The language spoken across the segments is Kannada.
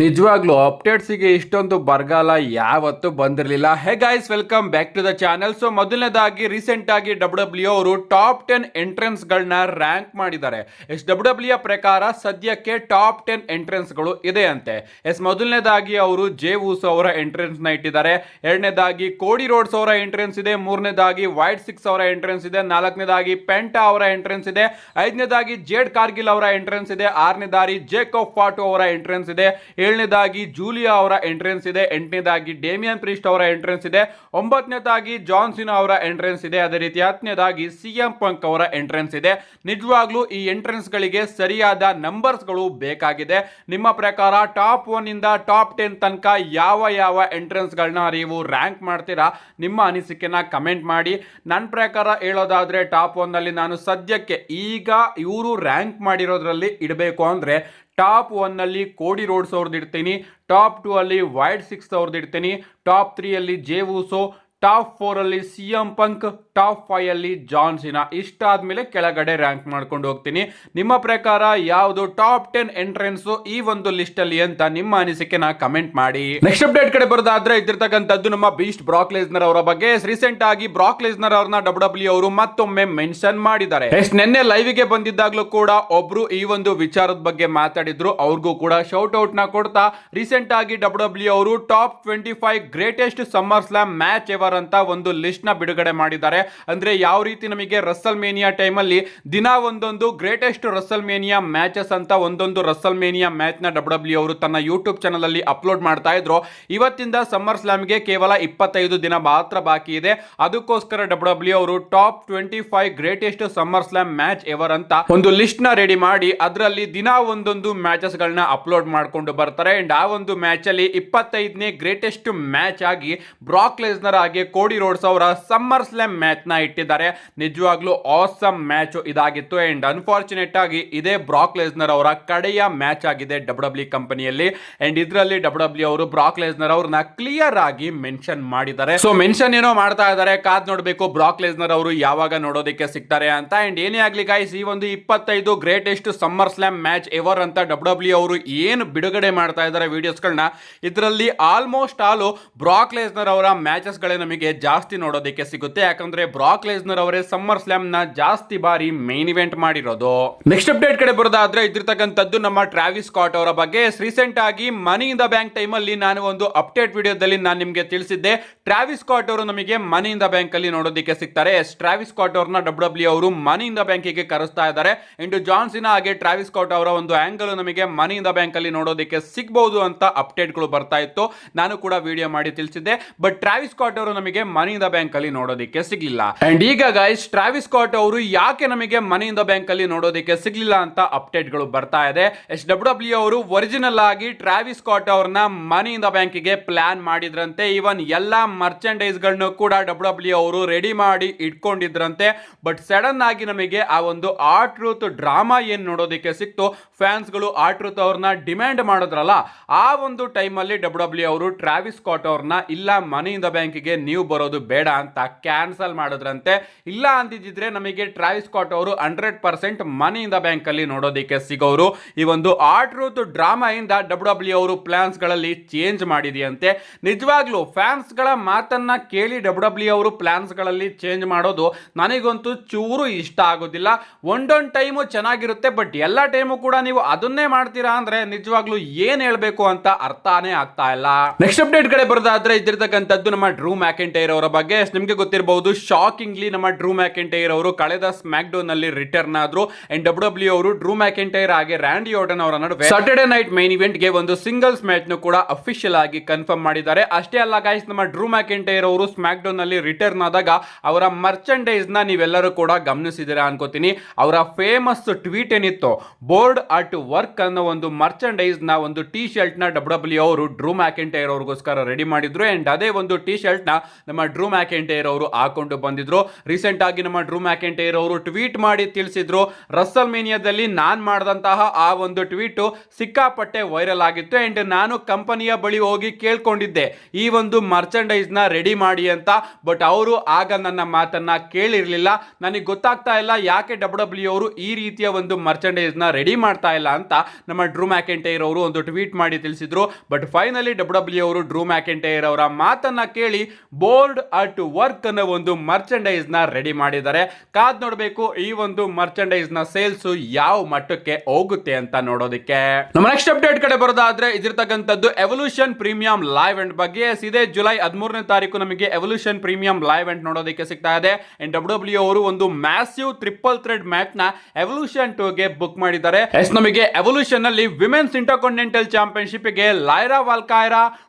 ನಿಜವಾಗ್ಲೂ ಅಪ್ಡೇಟ್ಸಿಗೆ ಇಷ್ಟೊಂದು ಬರಗಾಲ ಯಾವತ್ತೂ ಬಂದಿರಲಿಲ್ಲ. Hey guys, welcome back to the channel. So ಮೊದಲನೇದಾಗಿ ರೀಸೆಂಟ್ ಆಗಿ ಡಬ್ಲ್ಯೂ ಅವರು ಟಾಪ್ 10 ಎಂಟ್ರೆನ್ಸ್ ಗಳನ್ನ ರ್ಯಾಂಕ್ ಮಾಡಿದ್ದಾರೆ. ಡಬ್ಲ್ಯೂ ಪ್ರಕಾರ ಸದ್ಯಕ್ಕೆ ಟಾಪ್ 10 ಎಂಟ್ರೆನ್ಸ್ ಗಳು ಇದೆ ಅಂತೆ. ಮೊದಲನೇದಾಗಿ ಅವರು ಜೇ ಊಸೋ ಅವರ ಎಂಟ್ರೆನ್ಸ್ ನ ಇಟ್ಟಿದ್ದಾರೆ. ಎರಡನೇದಾಗಿ ಕೋಡಿ ರೋಡ್ಸ್ ಅವರ ಎಂಟ್ರೆನ್ಸ್ ಇದೆ. ಮೂರನೇದಾಗಿ ವೈಟ್ ಸಿಕ್ಸ್ ಅವರ ಎಂಟ್ರೆನ್ಸ್ ಇದೆ. ನಾಲ್ಕನೇದಾಗಿ ಪೆಂಟಾ ಅವರ ಎಂಟ್ರೆನ್ಸ್ ಇದೆ. ಐದನೇದಾಗಿ ಜೇಡ್ ಕಾರ್ಗಿಲ್ ಅವರ ಎಂಟ್ರೆನ್ಸ್ ಇದೆ. ಆರನೇದಾಗಿ ಜೇಕಬ್ ಫಾಟೋ ಅವರ ಎಂಟ್ರೆನ್ಸ್ ಇದೆ. ಏಳನೇದಾಗಿ ಜೂಲಿಯಾ ಅವರ ಎಂಟ್ರೆನ್ಸ್ ಇದೆ. ಎಂಟನೇದಾಗಿ ಡೇಮಿಯನ್ ಪ್ರೀಸ್ಟ್ ಅವರ ಎಂಟ್ರೆನ್ಸ್ ಇದೆ. ಒಂಬತ್ತನೇದಾಗಿ ಜಾನ್ ಸಿನಾ ಅವರ ಎಂಟ್ರೆನ್ಸ್ ಇದೆ. ಅದೇ ರೀತಿ ಹತ್ತನೇದಾಗಿ ಸಿಎಂ ಪಂಕ್ ಅವರ ಎಂಟ್ರೆನ್ಸ್ ಇದೆ. ನಿಜವಾಗ್ಲೂ ಈ ಎಂಟ್ರೆನ್ಸ್ ಗಳಿಗೆ ಸರಿಯಾದ ನಂಬರ್ಸ್ ಗಳು ಬೇಕಾಗಿದೆ. ನಿಮ್ಮ ಪ್ರಕಾರ ಟಾಪ್ 1 ಇಂದ ಟಾಪ್ 10 ತನಕ ಯಾವ ಎಂಟ್ರೆನ್ಸ್ ಗಳನ್ನ ನೀವು ರ್ಯಾಂಕ್ ಮಾಡ್ತೀರಾ? ನಿಮ್ಮ ಅನಿಸಿಕೆನ ಕಮೆಂಟ್ ಮಾಡಿ. ನನ್ನ ಪ್ರಕಾರ ಹೇಳೋದಾದ್ರೆ ಟಾಪ್ 1 ನಲ್ಲಿ ನಾನು ಸದ್ಯಕ್ಕೆ ಈಗ ಇವರು ರ್ಯಾಂಕ್ ಮಾಡಿರೋದ್ರಲ್ಲಿ ಇಡಬೇಕು ಅಂದ್ರೆ ಟಾಪ್ 1 ನಲ್ಲಿ ಕೋಡಿ ರೋಡ್ಸ್ ಅವ್ರದ್ದು ಇಡ್ತೀನಿ. ಟಾಪ್ 2 ಅಲ್ಲಿ ವೈಡ್ ಸಿಕ್ಸ್ ಅವ್ರದ್ದು ಇಡ್ತೀನಿ. ಟಾಪ್ 3 ಅಲ್ಲಿ ಜೇ ಊಸೋ. ಟಾಪ್ 4 ಅಲ್ಲಿ ಸಿಎಂ ಪಂಕ್. ಟಾಪ್ 5 ಅಲ್ಲಿ ಜಾನ್ ಸಿನಾ. ಇಷ್ಟಾದ್ಮೇಲೆ ಕೆಳಗಡೆ ರ್ಯಾಂಕ್ ಮಾಡ್ಕೊಂಡು ಹೋಗ್ತೀನಿ. ನಿಮ್ಮ ಪ್ರಕಾರ ಯಾವುದು ಟಾಪ್ 10 ಎಂಟ್ರೆನ್ಸ್ ಈ ಒಂದು ಲಿಸ್ಟ್ ಅಲ್ಲಿ ಅಂತ ನಿಮ್ಮ ಅನಿಸಿಕೆನ ಕಮೆಂಟ್ ಮಾಡಿ. ನೆಕ್ಸ್ಟ್ ಅಪ್ಡೇಟ್ ಕಡೆ ಬರೋದಾದ್ರೆ ಇದ್ದಿರ್ತಕ್ಕಂಥದ್ದು ನಮ್ಮ ಬೀಸ್ಟ್ ಬ್ರಾಕ್ ಲೆಸ್ನರ್ ಅವರ ಬಗ್ಗೆ. ರೀಸೆಂಟ್ ಆಗಿ ಬ್ರಾಕ್ ಲೆಸ್ನರ್ ಅವ್ರನ್ನ ಡಬ್ಲ್ಯೂ ಅವರು ಮತ್ತೊಮ್ಮೆ ಮೆನ್ಷನ್ ಮಾಡಿದ್ದಾರೆ. ನಿನ್ನೆ ಲೈವ್ ಗೆ ಬಂದಿದ್ದಾಗ್ಲೂ ಕೂಡ ಒಬ್ರು ಈ ಒಂದು ವಿಚಾರದ ಬಗ್ಗೆ ಮಾತಾಡಿದ್ರು. ಅವ್ರಿಗೂ ಕೂಡ ಶೌಟ್ ಔಟ್ ನ ಕೊಡ್ತಾ ರೀಸೆಂಟ್ ಆಗಿ ಡಬ್ಲ್ಯೂ ಅವರು top 25 greatest summer slam match ever ಅಂತ ಒಂದು ಲಿಸ್ಟ್ ನ ಬಿಡುಗಡೆ ಮಾಡಿದ್ದಾರೆ. ಅಂದ್ರೆ ಯಾವ ರೀತಿ ನಮಗೆ ರಸಲ್ ಮೇನಿಯಾ ಟೈಮ್ ಅಲ್ಲಿ ದಿನ ಒಂದೊಂದು ಗ್ರೇಟೆಸ್ಟ್ ರಸಲ್ ಮೇನಿಯಾ ಮ್ಯಾಚಸ್ ಅಂತ ಒಂದೊಂದು ರಸಲ್ ಮೇನಿಯಾ ಮ್ಯಾಚ್ ನ ಡಬ್ಲ್ಯೂ ಅವರು ತನ್ನ ಯೂಟ್ಯೂಬ್ ಚಾನಲ್ ಅಲ್ಲಿ ಅಪ್ಲೋಡ್ ಮಾಡ್ತಾ ಇದ್ರು. ಇವತ್ತಿಂದ ಸಮ್ಮರ್ ಸ್ಲಾಮ್ ಗೆ ಕೇವಲ 25 ದಿನ ಮಾತ್ರ ಬಾಕಿ ಇದೆ. ಅದಕ್ಕೋಸ್ಕರ ಡಬ್ಲ್ಯೂ ಅವರು top 25 greatest summer slam match ever ಅಂತ ಒಂದು ಲಿಸ್ಟ್ ನ ರೆಡಿ ಮಾಡಿ ಅದರಲ್ಲಿ ದಿನ ಒಂದೊಂದು ಮ್ಯಾಚಸ್ ಗಳನ್ನ ಅಪ್ಲೋಡ್ ಮಾಡ್ಕೊಂಡು ಬರ್ತಾರೆ. ಅಂಡ್ ಆ ಒಂದು ಮ್ಯಾಚ್ ಅಲ್ಲಿ 25ನೇ ಗ್ರೇಟೆಸ್ಟ್ ಮ್ಯಾಚ್ ಆಗಿ ಬ್ರಾಕ್ ಲೆಸ್ನರ್ ಆಗಿ ಕೋಡಿ ರೋಡ್ಸ್ ಅವರ ಸಮ್ಮರ್ ಸ್ಲಾಮ್ ಮ್ಯಾಚ್ ನ ಇಟ್ಟಿದ್ದಾರೆ. ನಿಜವಾಗ್ಲೂ ಆಸಮ್ ಮ್ಯಾಚ್ ಇದಾಗಿತ್ತು. ಅಂಡ್ ಅನ್ಫಾರ್ಚುನೇಟ್ ಆಗಿ ಇದೇ ಬ್ರಾಕ್ ಲೆಸ್ನರ್ ಅವರ ಕಡೆಯ ಮ್ಯಾಚ್ ಆಗಿದೆ ಡಬ್ಲ್ಯೂ ಕಂಪನಿಯಲ್ಲಿ. ಅಂಡ್ ಇದರಲ್ಲಿ ಡಬ್ಲ್ಯೂ ಅವರು ಬ್ರಾಕ್ ಲೆಸ್ನರ್ ಅವ್ರನ್ನ ಕ್ಲಿಯರ್ ಆಗಿ ಮೆನ್ಷನ್ ಮಾಡಿದ್ದಾರೆ. ಸೊ ಮೆನ್ಷನ್ ಏನೋ ಮಾಡ್ತಾ ಇದ್ದಾರೆ, ಕಾದ್ ನೋಡ್ಬೇಕು ಬ್ರಾಕ್ ಲೆಸ್ನರ್ ಅವರು ಯಾವಾಗ ನೋಡೋದಕ್ಕೆ ಸಿಗ್ತಾರೆ ಅಂತ. ಅಂಡ್ ಏನೇ ಆಗ್ಲಿ ಗೈಸ್, ಈ ಒಂದು 25 greatest summer slam match ever ಅಂತ ಡಬ್ಲ್ಯೂ ಅವರು ಏನು ಬಿಡುಗಡೆ ಮಾಡ್ತಾ ಇದ್ದಾರೆ ವಿಡಿಯೋಸ್ ಗಳನ್ನ, ಇದರಲ್ಲಿ ಆಲ್ಮೋಸ್ಟ್ ಆಲ್ ಬ್ರಾಕ್ ಲೆಸ್ನರ್ ಅವರ ಮ್ಯಾಚಸ್ ಗಳೇ ನಮಗೆ ಜಾಸ್ತಿ ನೋಡೋದಕ್ಕೆ ಸಿಗುತ್ತೆ. ಯಾಕಂದ್ರೆ ಬ್ರಾಕ್ ಲೆಸ್ನರ್ ಅವರೇ ಸಮ್ಮರ್ ಸ್ಲಾಮ್ ನ ಜಾಸ್ತಿ ಬಾರಿ ಮೇನ್ ಇವೆಂಟ್ ಮಾಡಿರೋದು. ನೆಕ್ಸ್ಟ್ ಅಪ್ಡೇಟ್ ಕಡೆ ಬರೋದಾದ್ರೆ ಇದ್ದಿರ್ತಕ್ಕಂಥದ್ದು ನಮ್ಮ ಟ್ರಾವಿಸ್ ಸ್ಕಾಟ್ ಅವರ ಬಗ್ಗೆ. ರೀಸೆಂಟ್ ಆಗಿ ಮನಿ ಇನ್ ದ ಬ್ಯಾಂಕ್ ಟೈಮ್ ಅಲ್ಲಿ ನಾನು ಒಂದು ಅಪ್ಡೇಟ್ ವಿಡಿಯೋದಲ್ಲಿ ನಾನು ನಿಮಗೆ ತಿಳಿಸಿದ್ದೆ, ಟ್ರಾವಿಸ್ ಸ್ಕಾಟ್ ಅವರು ನಮಗೆ ಮನಿ ಇನ್ ದ ಬ್ಯಾಂಕ್ ಅಲ್ಲಿ ನೋಡೋದಕ್ಕೆ ಸಿಗ್ತಾರೆ. ಟ್ರಾವಿಸ್ ಸ್ಕಾಟ್ ಅವರನ್ನ ಡಬ್ಲ್ಯೂ ಅವರು ಮನಿ ಇನ್ ದ ಬ್ಯಾಂಕ್ ಗೆ ಕರೆಸ್ತಾ ಇದ್ದಾರೆ. ಇಂಟು ಜಾನ್ ಸಿನಾ ಹಾಗೆ ಟ್ರಾವಿಸ್ ಸ್ಕಾಟ್ ಅವರ ಒಂದು ಆಂಗಲ್ ನಮಗೆ ಮನಿ ಇನ್ ದ ಬ್ಯಾಂಕ್ ಅಲ್ಲಿ ನೋಡೋದಕ್ಕೆ ಸಿಗಬಹುದು ಅಂತ ಅಪ್ಡೇಟ್ ಗಳು ಬರ್ತಾ ಇತ್ತು. ನಾನು ಕೂಡ ವಿಡಿಯೋ ಮಾಡಿ ತಿಳಿಸಿದ್ದೆ. ಬಟ್ ಟ್ರಾವಿಸ್ ಸ್ಕಾಟ್ ಅವರು ನಮಗೆ ಮನಿ ಇನ್ ದ ಬ್ಯಾಂಕ್ ಅಲ್ಲಿ ನೋಡೋದಕ್ಕೆ ಸಿಗ್ಲಿಲ್ಲ. ಅಂಡ್ ಈಗ ಗೈಸ್, ಟ್ರಾವಿಸ್ ಸ್ಕಾಟ್ ಅವರು ಯಾಕೆ ನಮಗೆ ಮನಿ ಇನ್ ದ ಬ್ಯಾಂಕ್ ಅಲ್ಲಿ ನೋಡೋದಕ್ಕೆ ಸಿಗ್ಲಿಲ್ಲ ಅಂತ ಅಪ್ಡೇಟ್ ಗಳು ಬರ್ತಾ ಇದೆ. ಡಬ್ಲ್ಯೂ ಅವರು ಒರಿಜಿನಲ್ ಆಗಿ ಟ್ರಾವಿಸ್ ಸ್ಕಾಟ್ ಅವ್ರನ್ನ ಮನಿ ಇನ್ ದ ಬ್ಯಾಂಕ್ ಗೆ ಪ್ಲಾನ್ ಮಾಡಿದ್ರಂತೆ. ಈವನ್ ಎಲ್ಲಾ ಮರ್ಚೆಂಡೈಸ್ ಗಳನ್ನು ಕೂಡ ಡಬ್ಲ್ಯೂ ಅವರು ರೆಡಿ ಮಾಡಿ ಇಟ್ಕೊಂಡಿದ್ರಂತೆ. ಬಟ್ ಸಡನ್ ಆಗಿ ನಮಗೆ ಆ ಒಂದು ಆರ್ ಟ್ರೂತ್ ಡ್ರಾಮಾ ಏನ್ ನೋಡೋದಕ್ಕೆ ಸಿಕ್ತು, ಫ್ಯಾನ್ಸ್ ಗಳು ಆರ್ ಟ್ರೂತ್ ಅವ್ರನ್ನ ಡಿಮ್ಯಾಂಡ್ ಮಾಡಿದ್ರಲ್ಲ, ಆ ಒಂದು ಟೈಮ್ ಅಲ್ಲಿ ಡಬ್ಲ್ಯೂ ಅವರು ಟ್ರಾವಿಸ್ ಸ್ಕಾಟ್ ಅವ್ರನ್ನ ಇಲ್ಲ ಮನಿ ಇನ್ ದ ಬ್ಯಾಂಕ್ ಗೆ ನೀವು ಬರೋದು ಬೇಡ ಅಂತ ಕ್ಯಾನ್ಸಲ್ ಮಾಡಿದ್ರಂತೆ. ಇಲ್ಲ ಅಂದಿದ್ರೆ ನಮಗೆ ಟ್ರಾವಿಸ್ ಸ್ಕಾಟ್ ಅವರು 100% ಮನಿ ಇನ್ ದ ಬ್ಯಾಂಕ್ ಅಲ್ಲಿ ನೋಡೋದಕ್ಕೆ ಸಿಗೋರು. ಈ ಒಂದು ಆರ್ ಟ್ರೂತ್ ಡ್ರಾಮಾ ಇಂದ ಡಬ್ಲ್ಯೂ ಅವರು ಪ್ಲಾನ್ಸ್ ಗಳಲ್ಲಿ ಚೇಂಜ್ ಮಾಡಿದೆಯಂತೆ. ನಿಜವಾಗ್ಲೂ ಫ್ಯಾನ್ಸ್ ಗಳ ಮಾತನ್ನ ಕೇಳಿ ಡಬ್ಲ್ಯೂ ಅವರು ಪ್ಲಾನ್ಸ್ ಗಳಲ್ಲಿ ಚೇಂಜ್ ಮಾಡೋದು ನನಗಂತೂ ಚೂರು ಇಷ್ಟ ಆಗೋದಿಲ್ಲ. ಒಂದೊಂದು ಟೈಮು ಚೆನ್ನಾಗಿರುತ್ತೆ, ಬಟ್ ಎಲ್ಲ ಟೈಮು ಕೂಡ ನೀವು ಅದನ್ನೇ ಮಾಡ್ತೀರಾ ಅಂದ್ರೆ ನಿಜವಾಗ್ಲೂ ಏನ್ ಹೇಳ್ಬೇಕು ಅಂತ ಅರ್ಥನೇ ಆಗ್ತಾ ಇಲ್ಲ. ನೆಕ್ಸ್ಟ್ ಅಪ್ಡೇಟ್ ಕಡೆ ಬರೋದಾದ್ರೆ ಇದ್ದಿರ್ತಕ್ಕಂಥದ್ದು ನಮ್ಮ ಡ್ರೂ ಮ್ಯಾಕೆಂಟೈರ್ ಅವರ ಬಗ್ಗೆ. ನಿಮ್ಗೆ ಗೊತ್ತಿರಬಹುದು, ಶಾಕಿಂಗ್ಲಿ ನಮ್ಮ ಡ್ರೂ ಮ್ಯಾಕೆಂಟೈರ್ ಅವರು ಕಳೆದ ಸ್ಮ್ಯಾಕ್ ಡೌನ್ ನಲ್ಲಿ ರಿಟರ್ನ್ ಆದ್ರು. ಅಂಡ್ ಡಬ್ಲ್ಯೂ ಅವರು ಡ್ರೂ ಮ್ಯಾಕೆಂಟೈರ್ ಹಾಗೆ ರ್ಯಾಂಡಿ ಆರ್ಟನ್ ಅವರ ನಡುವೆ ಸಾಟರ್ಡೆ ನೈಟ್ ಮೈನ್ ಇವೆಂಟ್ ಗೆ ಒಂದು ಸಿಂಗಲ್ಸ್ ಮ್ಯಾಚ್ ನು ಕೂಡ ಅಫಿಷಿಯಲ್ ಆಗಿ ಕನ್ಫರ್ಮ್ ಮಾಡಿದ್ದಾರೆ. ಅಷ್ಟೇ ಅಲ್ಲ ಗೈಸ್, ನಮ್ಮ ಡ್ರೂ ಮ್ಯಾಕೆಂಟೈರ್ ಅವರು ಸ್ಮ್ಯಾಕ್ ಡೌನ್ ನಲ್ಲಿ ರಿಟರ್ನ್ ಆದಾಗ ಅವರ ಮರ್ಚೆಂಡೈಸ್ ನ ನೀವೆಲ್ಲರೂ ಕೂಡ ಗಮನಿಸಿದಿರಾ ಅನ್ಕೋತೀನಿ. ಅವರ ಫೇಮಸ್ ಟ್ವೀಟ್ ಏನಿತ್ತು, ಬೋರ್ಡ್ ಅಟ್ ವರ್ಕ್ ಅನ್ನೋ ಒಂದು ಮರ್ಚೆಂಡೈಸ್ ನ ಒಂದು ಟಿ ಶರ್ಟ್ ನ ಡಬ್ಲ್ಯೂ ಅವರು ಡ್ರೂ ಮ್ಯಾಕೆಂಟೈರ್ ಅವ್ರಿಗೋಸ್ಕರ ರೆಡಿ ಮಾಡಿದ್ರು. ಅಂಡ್ ಅದೇ ಒಂದು ಟಿ ಶರ್ಟ್ ನ ನಮ್ಮ ಡ್ರೂ ಮ್ಯಾಕೆಂಟೈರ್ ಅವರು ಹಾಕೊಂಡು ಬಂದಿದ್ರು. ರೀಸೆಂಟ್ ಆಗಿ ನಮ್ಮ ಡ್ರೂ ಮ್ಯಾಕೆಂಟೈರ್ ಅವರು ಟ್ವೀಟ್ ಮಾಡಿ ತಿಳಿಸಿದ್ರು, ರಸಲ್ ಮೇನಿಯಾದಲ್ಲಿ ನಾನ್ ಮಾಡಿದಂತಹ ಆ ಒಂದು ಟ್ವೀಟ್ ಸಿಕ್ಕಾಪಟ್ಟೆ ವೈರಲ್ ಆಗಿತ್ತು ಅಂಡ್ ನಾನು ಕಂಪನಿಯ ಬಳಿ ಹೋಗಿ ಕೇಳ್ಕೊಂಡಿದ್ದೆ ಈ ಒಂದು ಮರ್ಚಂಡೈಸ್ ನ ರೆಡಿ ಮಾಡಿ ಅಂತ. ಬಟ್ ಅವರು ಆಗ ನನ್ನ ಮಾತನ್ನ ಕೇಳಿರ್ಲಿಲ್ಲ. ನನಗೆ ಗೊತ್ತಾಗ್ತಾ ಇಲ್ಲ ಯಾಕೆ ಡಬ್ಲ್ಯೂ ಅವರು ಈ ರೀತಿಯ ಒಂದು ಮರ್ಚಂಡೈಸ್ ನ ರೆಡಿ ಮಾಡ್ತಾ ಇಲ್ಲ ಅಂತ ನಮ್ಮ ಡ್ರೂ ಮ್ಯಾಕೆಂಟೈರ್ ಅವರು ಒಂದು ಟ್ವೀಟ್ ಮಾಡಿ ತಿಳಿಸಿದ್ರು. ಬಟ್ ಫೈನಲಿ ಡಬ್ಲ್ಯೂ ಅವರು ಡ್ರೂ ಮ್ಯಾಕೆಂಟೈರ್ ಅವರ ಮಾತನ್ನ ಕೇಳಿ ಬೋರ್ಡ್ ಅಟ್ ವರ್ಕ್ ಅನ್ನೋ ಒಂದು ಮರ್ಚಂಡೈಸ್ ನ ರೆಡಿ ಮಾಡಿದ್ದಾರೆ. ಕಾದ್ ನೋಡಬೇಕು ಈ ಒಂದು ಮರ್ಚಂಡೈಸ್ ನ ಸೇಲ್ಸ್ ಯಾವ ಮಟ್ಟಕ್ಕೆ ಹೋಗುತ್ತೆ ಅಂತ ನೋಡೋದಕ್ಕೆ. ನಮ್ಮ ನೆಕ್ಸ್ಟ್ ಅಪ್ಡೇಟ್ ಕಡೆ ಬರೋದಾದ್ರೆ ಇದಿರ್ತಕ್ಕಂಥದ್ದು ಎವಲ್ಯೂಷನ್ ಪ್ರೀಮಿಯಂ ಲೈವ್ ಇವೆಂಟ್ ಬಗ್ಗೆ. ಇದೇ ಜುಲೈ 13ನೇ ತಾರೀಕು ನಮಗೆ ಎವಲ್ಯೂಷನ್ ಪ್ರೀಮಿಯಂ ಲೈವ್ ಇವೆಂಟ್ ನೋಡೋದಕ್ಕೆ ಸಿಗ್ತಾ ಇದೆ. ಅಂಡ್ ಡಬ್ಲ್ಯೂ ಅವರು ಒಂದು ಮ್ಯಾಸಿವ್ ಟ್ರಿಪಲ್ ಥ್ರೆಡ್ ಮ್ಯಾಚ್ ನ ಎವಲ್ಯೂಷನ್ 2 ಗೆ ಬುಕ್ ಮಾಡಿದ್ದಾರೆ. ನಮಗೆ ಎವಲ್ಯೂಷನ್ ಅಲ್ಲಿ ವಿಮೆನ್ಸ್ ಇಂಟರ್ಕಾಂಟಿನೆಂಟಲ್ ಚಾಂಪಿಯನ್ಶಿಪ್ ಗೆ ಲೈರಾ ವಾಲ್ಕೈರಾ,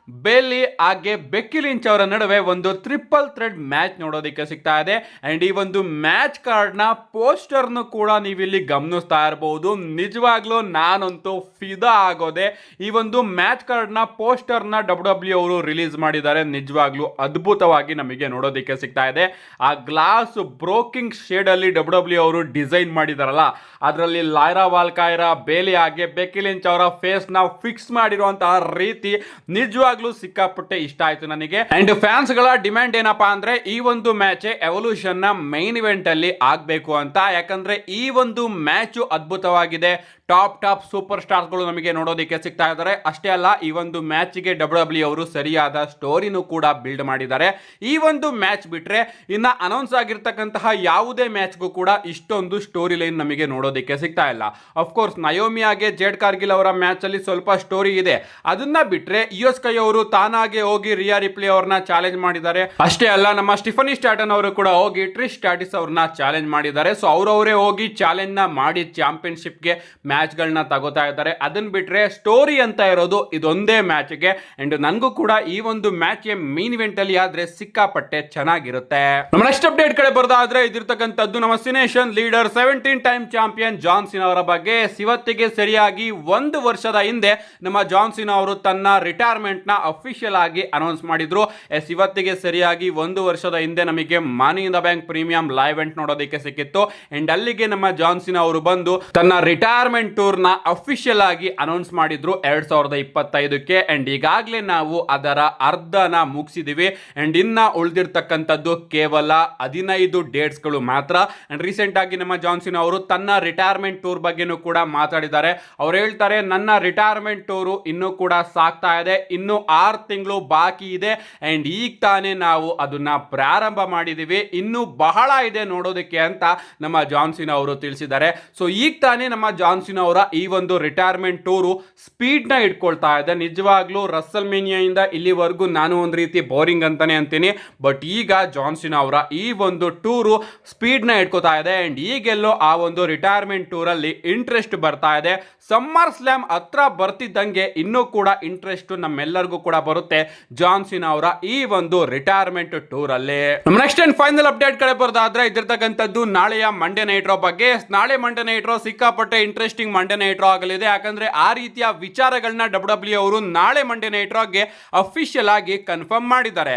ಬೇಲಿ ಹಾಗೆ ಬೆಕ್ಕಿ ಲಿಂಚ್ ಅವರ ನಡುವೆ ಒಂದು ಟ್ರಿಪಲ್ ಥ್ರೆಡ್ ಮ್ಯಾಚ್ ನೋಡೋದಕ್ಕೆ ಸಿಗ್ತಾ ಇದೆ. ಅಂಡ್ ಈ ಒಂದು ಮ್ಯಾಚ್ ಕಾರ್ಡ್ ನ ಪೋಸ್ಟರ್ ಕೂಡ ನೀವಿಲ್ಲಿ ಗಮನಿಸ್ತಾ ಇರಬಹುದು. ನಿಜವಾಗ್ಲೂ ನಾನಂತೂ ಫಿದಾ ಆಗೋದೆ. ಈ ಒಂದು ಮ್ಯಾಚ್ ಕಾರ್ಡ್ ನ ಪೋಸ್ಟರ್ ನ ಡಬ್ಲ್ಯೂ ಅವರು ರಿಲೀಸ್ ಮಾಡಿದ್ದಾರೆ. ನಿಜವಾಗ್ಲೂ ಅದ್ಭುತವಾಗಿ ನಮಗೆ ನೋಡೋದಕ್ಕೆ ಸಿಗ್ತಾ ಇದೆ. ಆ ಗ್ಲಾಸ್ ಬ್ರೋಕಿಂಗ್ ಶೇಡ್ ಅಲ್ಲಿ ಡಬ್ಲ್ಯೂ ಅವರು ಡಿಸೈನ್ ಮಾಡಿದಾರಲ್ಲ, ಅದರಲ್ಲಿ ಲೈರಾ ವಾಲ್ಕೈರಾ, ಬೇಲಿ ಹಾಗೆ ಬೆಕ್ಕಿ ಲಿಂಚ್ ಅವರ ಫೇಸ್ ನ ಫಿಕ್ಸ್ ಮಾಡಿರುವಂತಹ ರೀತಿ ನಿಜವಾಗ್ಲೂ ಸಿಕ್ಕಾಪಟ್ಟೆ ಇಷ್ಟ ಆಯ್ತು ನನಗೆ. ಅಂಡ್ ಫ್ಯಾನ್ಸ್ ಗಳ ಡಿಮ್ಯಾಂಡ್ ಏನಪ್ಪಾ ಅಂದ್ರೆ ಈ ಒಂದು ಮ್ಯಾಚ್ ಎವಲ್ಯೂಷನ್ ನ ಮೈನ್ ಇವೆಂಟ್ ಅಲ್ಲಿ ಆಗ್ಬೇಕು ಅಂತ. ಯಾಕಂದ್ರೆ ಈ ಒಂದು ಮ್ಯಾಚ್ ಅದ್ಭುತವಾಗಿದೆ. ಟಾಪ್ ಸೂಪರ್ ಸ್ಟಾರ್ಸ್ ಗಳು ನಮಗೆ ನೋಡೋದಕ್ಕೆ ಸಿಗ್ತಾ ಇದ್ದಾರೆ. ಅಷ್ಟೇ ಅಲ್ಲ, ಈ ಒಂದು ಮ್ಯಾಚ್ ಗೆ ಡಬ್ಲ್ಯೂ ಅವರು ಸರಿಯಾದ ಸ್ಟೋರಿನೂ ಕೂಡ ಬಿಲ್ಡ್ ಮಾಡಿದ್ದಾರೆ. ಈ ಒಂದು ಮ್ಯಾಚ್ ಬಿಟ್ರೆ ಇನ್ನ ಅನೌನ್ಸ್ ಆಗಿರ್ತಕ್ಕಂತಹ ಯಾವುದೇ ಮ್ಯಾಚ್ಗೂ ಕೂಡ ಇಷ್ಟೊಂದು ಸ್ಟೋರಿ ಲೈನ್ ನಮಗೆ ನೋಡೋದಕ್ಕೆ ಸಿಗ್ತಾ ಇಲ್ಲ. ಅಫ್ಕೋರ್ಸ್ ನಯೋಮಿ ಹಾಗೆ ಜೇಡ್ ಕಾರ್ಗಿಲ್ ಅವರ ಮ್ಯಾಚ್ ಅಲ್ಲಿ ಸ್ವಲ್ಪ ಸ್ಟೋರಿ ಇದೆ. ಅದನ್ನ ಬಿಟ್ರೆ ಇಯೋಸ್ಕೈ ಅವರು ತಾನಾಗೆ ಹೋಗಿ ರಿಯಾ ರಿಪ್ಲಿ ಅವ್ರನ್ನ ಚಾಲೆಂಜ್ ಮಾಡಿದ್ದಾರೆ. ಅಷ್ಟೇ ಅಲ್ಲ, ನಮ್ಮ ಸ್ಟಿಫನಿ ಸ್ಟಾಟನ್ ಅವರು ಕೂಡ ಹೋಗಿ ಟ್ರಿಶ್ ಸ್ಟ್ರಾಟಸ್ ಅವ್ರನ್ನ ಚಾಲೆಂಜ್ ಮಾಡಿದ್ದಾರೆ. ಸೊ ಅವರವರೇ ಹೋಗಿ ಚಾಲೆಂಜ್ ನ ಮಾಡಿ ಚಾಂಪಿಯನ್ಶಿಪ್ ಗೆ ಮ್ಯಾಚ್ ಗಳನ್ನ ತಗೋತಾ ಇದ್ದಾರೆ. ಅದನ್ನ ಬಿಟ್ರೆ ಸ್ಟೋರಿ ಅಂತ ಇರೋದು ಇದೊಂದೇ ಮ್ಯಾಚ್ ಗೆ. ಅಂಡ್ ನನಗೂ ಕೂಡ ಈ ಒಂದು ಮ್ಯಾಚ್ ಮೇನ್ ಇವೆಂಟ್ ಅಲ್ಲಿ ಆದ್ರೆ ಸಿಕ್ಕಾಪಟ್ಟೆ ಚೆನ್ನಾಗಿರುತ್ತೆ. ನಮ್ಮ ನೆಕ್ಸ್ಟ್ ಅಪ್ಡೇಟ್ ಕಡೆ ಬರೋದಾದ್ರೆ ಇದಿರ್ತಕ್ಕಂಥದ್ದು ನಮ್ಮ Cenation leader 17 time champion John Cena ಅವರ ಬಗ್ಗೆ. ಇವತ್ತಿಗೆ ಸರಿಯಾಗಿ 1 ವರ್ಷದ ಹಿಂದೆ ನಮ್ಮ ಜಾನ್ ಸಿನಾ ಅವರು ತನ್ನ ರಿಟೈರ್ಮೆಂಟ್ ನ ಅಫಿಷಿಯಲ್ ಆಗಿ ಅನೌನ್ಸ್ ಮಾಡಿದ್ರು. ಇವತ್ತಿಗೆ ಸರಿಯಾಗಿ 1 ವರ್ಷದ ಹಿಂದೆ ನಮಗೆ money in the bank premium live event ನೋಡೋದಕ್ಕೆ ಸಿಕ್ಕಿತ್ತು. ಅಂಡ್ ಅಲ್ಲಿಗೆ ನಮ್ಮ ಜಾನ್ ಸಿನಾ ಅವರು ಬಂದು ತನ್ನ ರಿಟೈರ್ಮೆಂಟ್ ಟೂರ್ ನ ಅಫಿಷಿಯಲ್ ಆಗಿ ಅನೌನ್ಸ್ ಮಾಡಿದ್ರು 2025ಕ್ಕೆ. ಅಂಡ್ ಈಗಾಗಲೇ ನಾವು ಅದರ ಅರ್ಧನ ಮುಗಿಸಿದೀವಿ. ಅಂಡ್ ಇನ್ನ ಉಳಿದಿರ್ತಕ್ಕಂಥದ್ದು ಕೇವಲ 15 ಡೇಟ್ಸ್ ಗಳು ಮಾತ್ರ. ಅಂಡ್ ರೀಸೆಂಟ್ ಆಗಿ ನಮ್ಮ ಜಾನ್ ಸಿನಾ ಅವರು ತನ್ನ ರಿಟೈರ್ಮೆಂಟ್ ಟೂರ್ ಬಗ್ಗೆನೂ ಕೂಡ ಮಾತಾಡಿದ್ದಾರೆ. ಅವ್ರು ಹೇಳ್ತಾರೆ, ನನ್ನ ರಿಟೈರ್ಮೆಂಟ್ ಟೂರು ಇನ್ನೂ ಕೂಡ ಸಾಗ್ತಾ ಇದೆ, ಇನ್ನು 6 ತಿಂಗಳು ಬಾಕಿ ಇದೆ. ಅಂಡ್ ಈಗ ತಾನೇ ನಾವು ಅದನ್ನ ಪ್ರಾರಂಭ ಮಾಡಿದೀವಿ, ಇನ್ನು ಬಹಳ ಇದೆ ನೋಡೋದಕ್ಕೆ ಅಂತ ನಮ್ಮ ಜಾನ್ ಸಿನಾ ಅವರು ತಿಳಿಸಿದ್ದಾರೆ. ಸೊ ಈಗ ತಾನೇ ನಮ್ಮ ಜಾನ್ ಸಿನಾ ಅವರ ಈ ಒಂದು ರಿಟೈರ್ಮೆಂಟ್ ಟೂರು ಸ್ಪೀಡ್ ನ ಇಟ್ಕೊಳ್ತಾ ಇದೆ. ನಿಜವಾಗ್ಲೂ ರಸಲ್ ಮೇನಿಯಾಯಿಂದ ಇಲ್ಲಿವರೆಗೂ ನಾನು ಒಂದು ರೀತಿ ಬೋರಿಂಗ್ ಅಂತಾನೆ ಅಂತೀನಿ. ಬಟ್ ಈಗ ಜಾನ್ ಸಿನಾ ಅವರ ಈ ಒಂದು ಟೂರು ಸ್ಪೀಡ್ ನ ಇಟ್ಕೋತಾ ಇದೆ. ಅಂಡ್ ಈಗೆಲ್ಲೋ ಆ ಒಂದು ರಿಟೈರ್ಮೆಂಟ್ ಟೂರ್ ಅಲ್ಲಿ ಇಂಟ್ರೆಸ್ಟ್ ಬರ್ತಾ ಇದೆ. ಸಮ್ಮರ್ ಸ್ಲಾಮ್ ಹತ್ರ ಬರ್ತಿದ್ದಂಗೆ ಇನ್ನೂ ಕೂಡ ಇಂಟ್ರೆಸ್ಟ್ ನಮ್ಮೆಲ್ಲರಿಗೂ ಕೂಡ ಬರುತ್ತೆ ಜಾನ್ ಸಿನಾ ಅವರ ಈ ಒಂದು ರಿಟೈರ್ಮೆಂಟ್ ಟೂರ್ ಅಲ್ಲಿ. ನೆಕ್ಸ್ಟ್ ಅಂಡ್ ಫೈನಲ್ ಅಪ್ಡೇಟ್ ಕಡೆ ಬರೋದಾದ್ರೆ ಇದಿರ್ತಕ್ಕಂಥದ್ದು ನಾಳೆಯ ಮಂಡೇ ನೈಟ್ ರೋ ಬಗ್ಗೆ. ನಾಳೆ ಮಂಡೇ ನೈಟ್ ರೋ ಸಿಕ್ಕಾಪಟ್ಟೆ ಇಂಟ್ರೆಸ್ಟಿಂಗ್ ಮಂಡೇ ನೈಟ್ ರೋ ಆಗಲಿದೆ. ಯಾಕಂದ್ರೆ ಆ ರೀತಿಯ ವಿಚಾರಗಳನ್ನ ಡಬ್ಲ್ಯೂ ಅವರು ನಾಳೆ ಮಂಡೇ ನೈಟ್ ರೋಗೆ ಅಫಿಷಿಯಲ್ ಆಗಿ ಕನ್ಫರ್ಮ್ ಮಾಡಿದ್ದಾರೆ.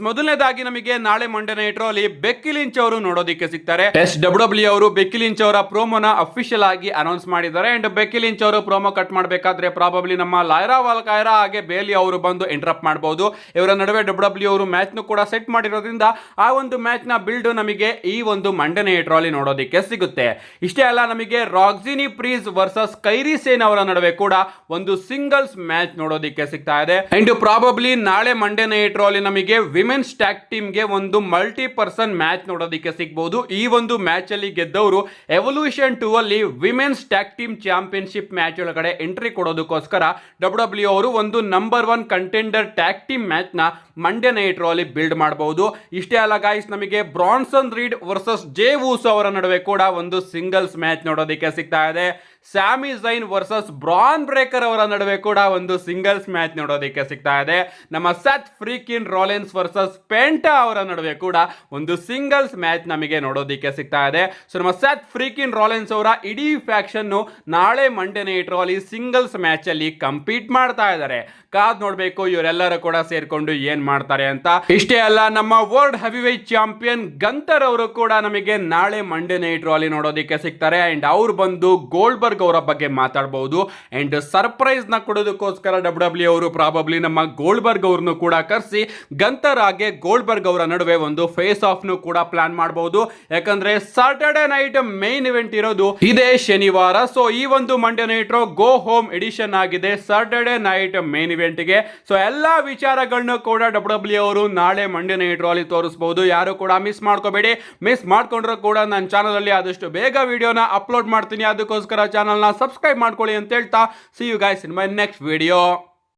ಮೊದಲನೇದಾಗಿ ನಮಗೆ ನಾಳೆ ಮಂಡೇ ನೈಟ್ ರೋ ಅಲ್ಲಿ ಬೆಕ್ಕಿ ಲಿಂಚ್ ಅವರು ನೋಡೋದಕ್ಕೆ ಸಿಗ್ತಾರೆ. ಡಬ್ಲ್ಯೂ ಅವರು ಬೆಕ್ಕಿ ಲಿಂಚ್ ಅವರ ಪ್ರೋಮೋನ ಅಫಿಷಿಯಲ್ ಆಗಿ ಅನೌನ್ಸ್ ಮಾಡಿದ್ದಾರೆ. ಅಂಡ್ ಬೆಕ್ಕಿ ಲಿಂಚ್ ಅವರು ಪ್ರೋಮೋ ಕಟ್ ಮಾಡಬೇಕಾದ್ರೆ ಪ್ರಾಬಬ್ಲಿ ನಮ್ಮ ಲೈರಾ ವಾಲ್ಕೈರಾ ಹಾಗೆ ಬೇಲಿ ಅವರು ಬಂದು ಇಂಟರಪ್ಟ್ ಮಾಡಬಹುದು. ಇವರ ನಡುವೆ ಡಬ್ಲ್ಯೂ ಅವರು ಮ್ಯಾಚ್ ನು ಕೂಡ ಸೆಟ್ ಮಾಡಿರೋದ್ರಿಂದ ಆ ಒಂದು ಮ್ಯಾಚ್ ನ ಬಿಲ್ಡ್ ನಮಗೆ ಈ ಒಂದು ಮಂಡೇ ನೈಟ್ ರೋ ಅಲ್ಲಿ ನೋಡೋದಕ್ಕೆ ಸಿಗುತ್ತೆ. ಇಷ್ಟೇ ಅಲ್ಲ, ನಮಗೆ ರಾಕ್ಸಿನಿ ಪ್ರೀಸ್ ವರ್ಸಸ್ ಕೈರಿ ಸೇನ್ ಅವರ ನಡುವೆ ಕೂಡ ಒಂದು ಸಿಂಗಲ್ಸ್ ಮ್ಯಾಚ್ ನೋಡೋದಕ್ಕೆ ಸಿಗ್ತಾ ಇದೆ. ಅಂಡ್ ಪ್ರಾಬಬ್ಲಿ ನಾಳೆ ಮಂಡೇ ನೈಟ್ ರೋ ಅಲ್ಲಿ ನಮಗೆ ವಿಮೆನ್ಸ್ ಟ್ಯಾಗ್ ಟೀಮ್ ಗೆ ಒಂದು ಮಲ್ಟಿ ಪರ್ಸನ್ ಮ್ಯಾಚ್ ನೋಡೋದಕ್ಕೆ ಸಿಗಬಹುದು. ಈ ಒಂದು ಮ್ಯಾಚ್ ಅಲ್ಲಿ ಗೆದ್ದವರು ಎವಲ್ಯೂಷನ್ 2 ಅಲ್ಲಿ women's tag team championship match ಒಳಗಡೆ ಎಂಟ್ರಿ ಕೊಡೋದಕ್ಕೋಸ್ಕರ ಡಬ್ಲ್ಯೂ ಅವರು ಒಂದು number 1 contender tag team match ನ ಮಂಡೇ ನೈಟ್ ರೋ ಅಲ್ಲಿ ಬಿಲ್ಡ್ ಮಾಡಬಹುದು. ಇಷ್ಟೇ ಅಲ್ಲ ಗೈಸ್, ನಮಗೆ ಬ್ರಾನ್ಸನ್ ರೀಡ್ ವರ್ಸಸ್ ಜೇ ವೂಸೋ ಅವರ ನಡುವೆ ಕೂಡ ಒಂದು ಸಿಂಗಲ್ಸ್ ಮ್ಯಾಚ್ ನೋಡೋದಕ್ಕೆ ಸಿಗ್ತಾ ಇದೆ. ಸ್ಯಾಮಿ ಝೈನ್ ವರ್ಸಸ್ ಬ್ರಾನ್ ಬ್ರೇಕರ್ ಅವರ ನಡುವೆ ಕೂಡ ಒಂದು ಸಿಂಗಲ್ಸ್ ಮ್ಯಾಚ್ ನೋಡೋದಕ್ಕೆ ಸಿಗ್ತಾ ಇದೆ. ನಮ್ಮ ಸೆತ್ ಫ್ರೀಕಿನ್ ರಾಲಿನ್ಸ್ ವರ್ಸಸ್ ಪೆಂಟಾ ಅವರ ನಡುವೆ ಕೂಡ ಒಂದು ಸಿಂಗಲ್ಸ್ ಮ್ಯಾಚ್ ನಮಗೆ ನೋಡೋದಕ್ಕೆ ಸಿಗ್ತಾ ಇದೆ. ಸೊ ನಮ್ಮ ಸೆತ್ ಫ್ರೀಕಿನ್ ರಾಲಿನ್ಸ್ ಅವರ ಇಡೀ ಫ್ಯಾಕ್ಷನ್ ನಾಳೆ ಮಂಡೇ ನೈಟ್ ರಾ ಅಲ್ಲಿ ಸಿಂಗಲ್ಸ್ ಮ್ಯಾಚ್ ಅಲ್ಲಿ ಕಂಪೀಟ್ ಮಾಡ್ತಾ ಇದ್ದಾರೆ. ಕಾದ್ ನೋಡ್ಬೇಕು ಇವರೆಲ್ಲರೂ ಕೂಡ ಸೇರ್ಕೊಂಡು ಏನ್ ಮಾಡ್ತಾರೆ ಅಂತ. ಇಷ್ಟೇ ಅಲ್ಲ, ನಮ್ಮ ವರ್ಲ್ಡ್ ಹೆವಿವೇಟ್ ಚಾಂಪಿಯನ್ ಗಂತರ್ ಅವರು ಕೂಡ ನಮಗೆ ನಾಳೆ ಮಂಡೇ ನೈಟ್ ರಾ ಅಲ್ಲಿ ನೋಡೋದಕ್ಕೆ ಸಿಗ್ತಾರೆ. ಅಂಡ್ ಅವ್ರು ಬಂದು ಗೋಲ್ಡ್ಬರ್ಗ್ ಅವರ ಬಗ್ಗೆ ಮಾತಾಡಬಹುದು. ಅಂಡ್ ಸರ್ಪ್ರೈಸ್ ನ ಕೊಡೋದಕ್ಕೋಸ್ಕರ ಡಬ್ಲ್ಯೂ ಅವರು ಪ್ರಾಬಬ್ಲಿ ನಮ್ಮ ಗೋಲ್ಡ್ಬರ್ಗ್ ಅವ್ರನ್ನು ಕೂಡ ಕರೆಸಿ ಗಂತರ್ ಹಾಗೆ ಗೋಲ್ಡ್ಬರ್ಗ್ ಅವರ ನಡುವೆ ಒಂದು ಫೇಸ್ ಆಫ್ ನು ಕೂಡ ಪ್ಲಾನ್ ಮಾಡಬಹುದು. ಯಾಕಂದ್ರೆ ಸಾಟರ್ಡೆ ನೈಟ್ ಮೇನ್ ಇವೆಂಟ್ ಇರೋದು ಇದೇ ಶನಿವಾರ. ಸೊ ಈ ಒಂದು ಮಂಡೇ ನೈಟ್ ರಾ ಗೋ ಹೋಮ್ ಎಡಿಷನ್ ಆಗಿದೆ ಸಾಟರ್ಡೆ ನೈಟ್ ಮೇನ್ ಇವೆಂಟ್ ಗೆ. ಸೊ ಎಲ್ಲಾ ವಿಚಾರಗಳನ್ನು ಕೂಡ ಡಬ್ಲ್ಯೂ ಅವರು ನಾಳೆ ಮಂಡೇ ನೈಟ್ ರಾ ಅಲ್ಲಿ ತೋರಿಸಬಹುದು. ಯಾರು ಕೂಡ ಮಿಸ್ ಮಾಡ್ಕೋಬೇಡಿ. ಮಿಸ್ ಮಾಡ್ಕೊಂಡ್ರು ಕೂಡ ನನ್ನ ಚಾನಲ್ ಅಲ್ಲಿ ಆದಷ್ಟು ಬೇಗ ವಿಡಿಯೋನ ಅಪ್ಲೋಡ್ ಮಾಡ್ತೀನಿ. ಅದಕ್ಕೋಸ್ಕರ ಚಾನಲ್ ನ ಸಬ್ಸ್ಕ್ರೈಬ್ ಮಾಡ್ಕೊಳ್ಳಿ ಅಂತ ಹೇಳ್ತಾ see you guys in my next video.